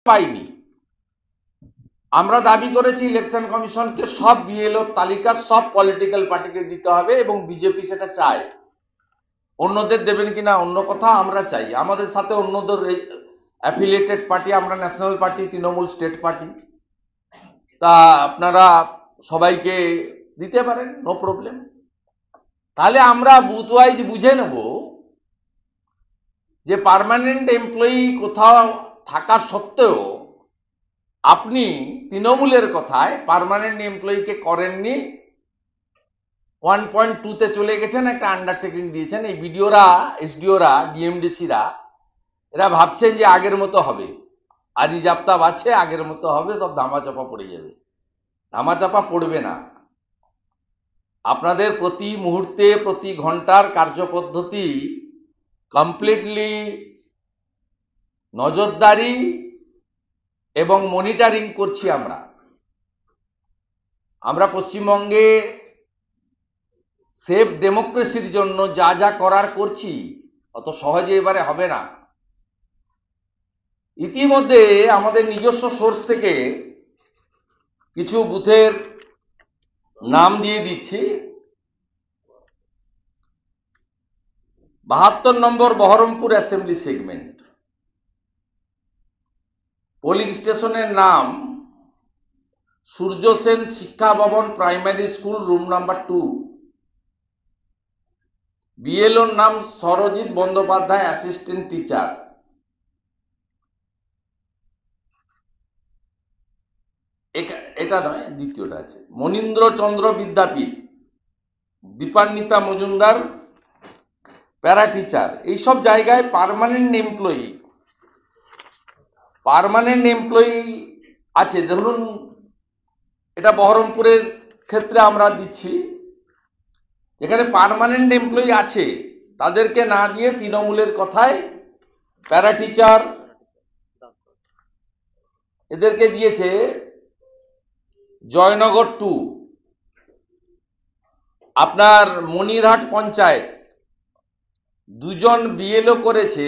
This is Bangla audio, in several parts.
পাইনি। আমরা দাবি করেছি ইলেকশন কমিশনকে সব বিএলও তালিকা সব পলিটিক্যাল পার্টিকে দিতে হবে এবং বিজেপি সেটা চায়। অন্যদের দেবেন কিনা অন্য কথা, আমরা চাই। আমাদের সাথে অন্যদের অ্যাফিলিয়েটেড পার্টি, আমরা national party, Trinamool state party, তা আপনারা সবাইকে দিতে পারেন, নো প্রবলেম। তাহলে আমরা বুথ ওয়াইজ বুঝে নেব যে পার্মানেন্ট এমপ্লয়ি কোথাও থাকা সত্ত্বেও আপনি তৃণমূলের কথায় পার্মানেন্ট এমপ্লয়িকে করেননি, 1.2-তে চলে গেছেন, একটা আন্ডারটেকিং দিয়েছেন। এই বিডিওরা, এসডিওরা, ডিএমডিসিরা এরা ভাবছেন যে আগের মতো হবে, আজ জাপ্তাব আছে, আগের মতো হবে, সব ধামাচাপা পড়ে যাবে। ধামাচাপা পড়বে না। আপনাদের প্রতি মুহূর্তে, প্রতি ঘন্টার কার্যপদ্ধতি কমপ্লিটলি নজরদারি এবং মনিটরিং করছি আমরা পশ্চিমবঙ্গে সেফ ডেমোক্রেসির জন্য যা যা করার করছি, অত সহজে এবারে হবে না। ইতিমধ্যে আমাদের নিজস্ব সোর্স থেকে কিছু বুথের নাম দিয়ে দিচ্ছি। 72 নম্বর বহরমপুর অ্যাসেম্বলি সেগমেন্ট, পোলিং স্টেশনের নাম সূর্য সেন শিক্ষা ভবন প্রাইমারি স্কুল, রুম নাম্বার 2। বিএলওর নাম সরজিৎ বন্দ্যোপাধ্যায়, অ্যাসিস্ট্যান্ট টিচার। এটা নয়, দ্বিতীয়টা আছে মনীন্দ্র চন্দ্র বিদ্যাপীঠ, দীপান্বিতা মজুমদার, প্যারা টিচার। এইসব জায়গায় পার্মানেন্ট এমপ্লয়ি আছে। ধরুন এটা বহরমপুরের ক্ষেত্রে আমরা দিচ্ছি, যেখানে পার্মানেন্ট এমপ্লয়ি আছে তাদেরকে না দিয়ে তৃণমূলের কথায় প্যারা টিচার এদেরকে দিয়েছে। জয়নগর 2, আপনার মনিরহাট পঞ্চায়েত 2 জন বিএলও করেছে,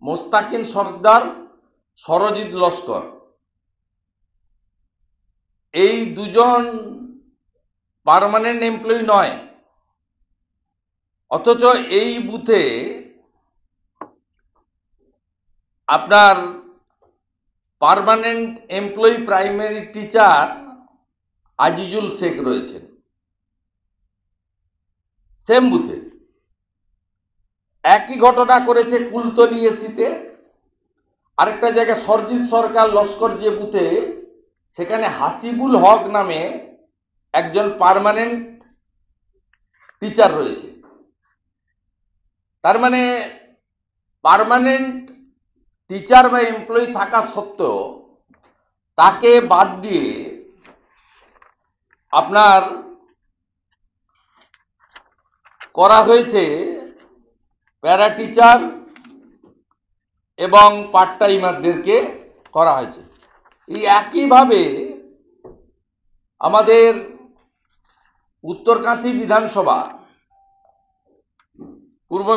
মোস্তাকিন সর্দার, সরজিৎ লস্কর। এই 2 জন পার্মানেন্ট এমপ্লয়ি নয়, অথচ এই বুথে আপনার permanent employee primary teacher Azizul Sheikh রয়েছেন সেম বুথে। একই ঘটনা করেছে কুলতলি এসিতে। আরেকটা জায়গায় সরজিৎ সরকার লস্কর যে বুথে, সেখানে হাসিবুল হক নামে একজন পার্মানেন্ট টিচার রয়েছে। তার মানে পার্মানেন্ট টিচার বা এমপ্লয়ি থাকা সত্ত্বেও তাকে বাদ দিয়ে আপনার করা হয়েছে প্যারা টিচার এবং পার্ট টাইমারদেরকে করা হয়েছে। এই একইভাবে আমাদের উত্তরকাঁথি বিধানসভা, পূর্ব